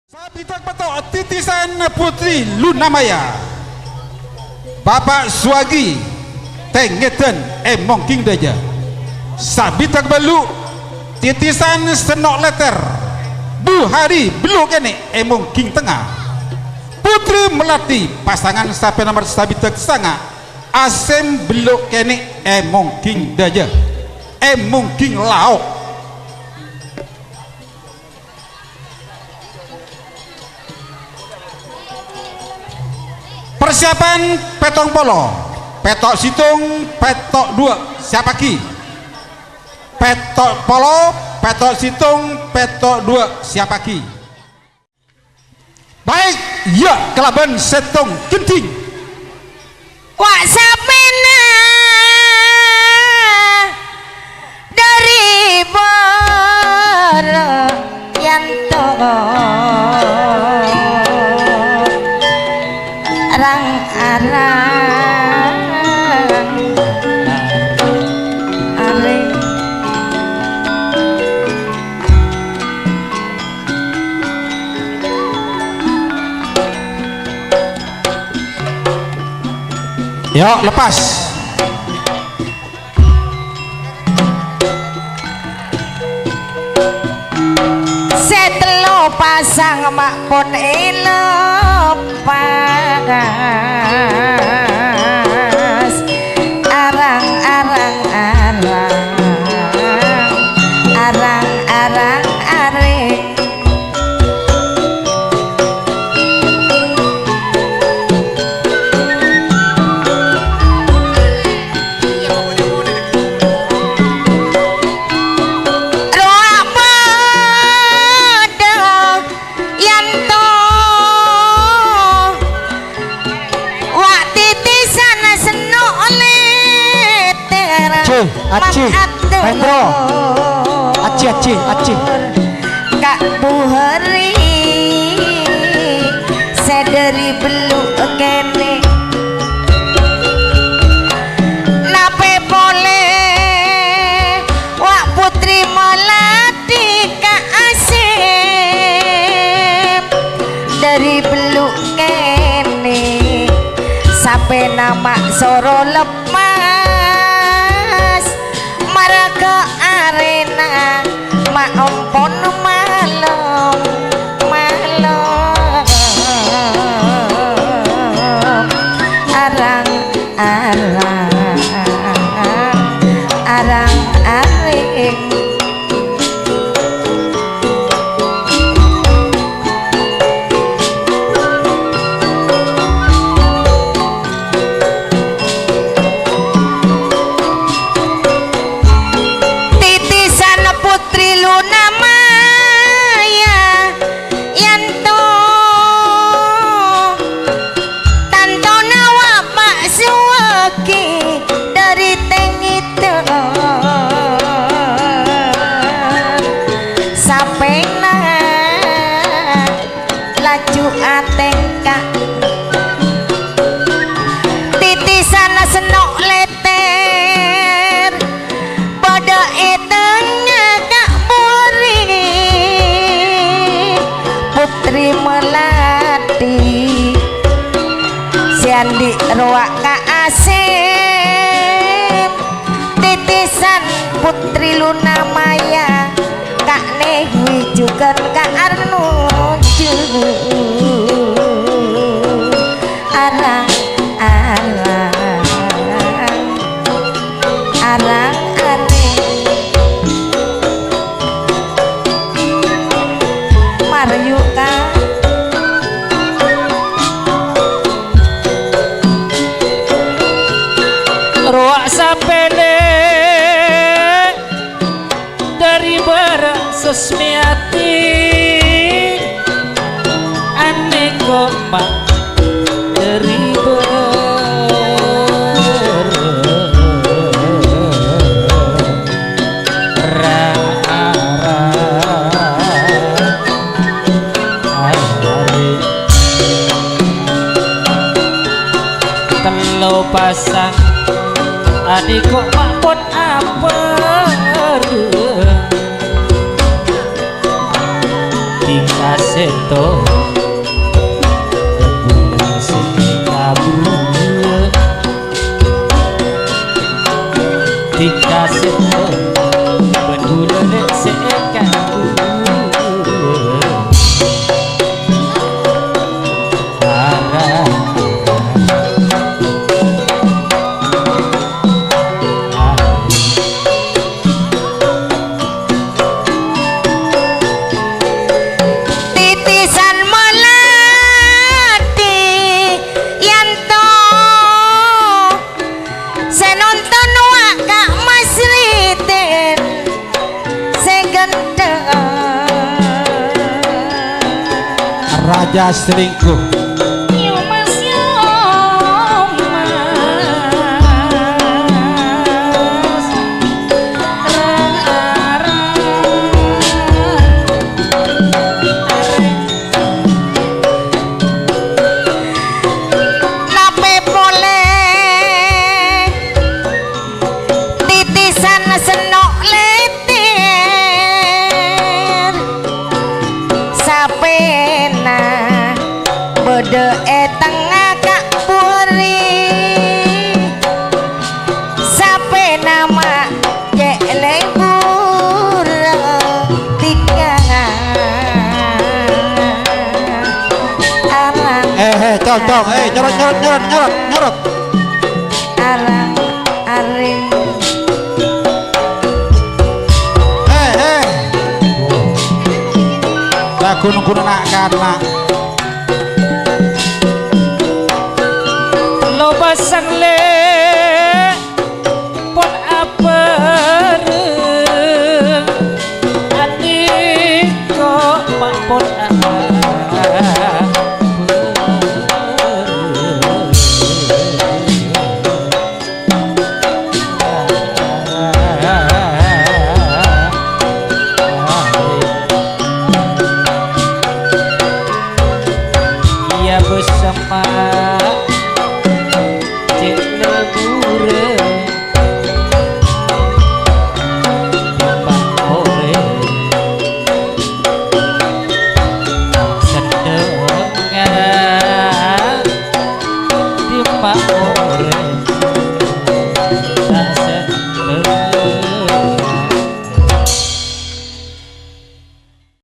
Sabitak petok titisan Putri Lunamaya, Bapak Suwagi Tengeten Emong King Daja. Sabitak belu titisan Senok Leter Bu Hari Beluk Kene Emong King Tengah. Putri Melati pasangan sampai nomor Sabitak Sanga Asem Beluk Kene Emong King Daja Emong King Laok. Persiapan petong polo, petok situng, petok dua, siapa ki? Petok polo, petok situng, petok dua, siapa ki? Baik, ya kelaban setong genting. Wak sapena dari Yanto arang-arang are Yuk lepas. Setelo pasang mak pun lepas arang-arang arang-arang are Aci, Hendro, Aci, Kak Buhari, sederi beluk kene, nape boleh, wak Putri Melati Kak Asep, dari beluk kene, sampai nama Soro lepas. Ke arena mak ompon malam arang aring Putri Lunamaya Yanto Tanto nawa Pak Suwagi dari Tengito sampai laju atengka titisan Senok Leter pada Putri Melati Siandi Roak Kak Asep titisan Putri Lunamaya Kak Newi juga Kak Arnuju arang Roak sapele dari bara sesmiati ane gomak dari telo pasang adik kok makpon apa dikasih seto kabur dikasih berdua dek sekan raja selingkuh. Bode tengah kak puri sampai nama cek lebur tiga arang Cong nyorot arang aring lagu nunggu nak karena pasang le pon aper adik kok pak pon ia bersama Pak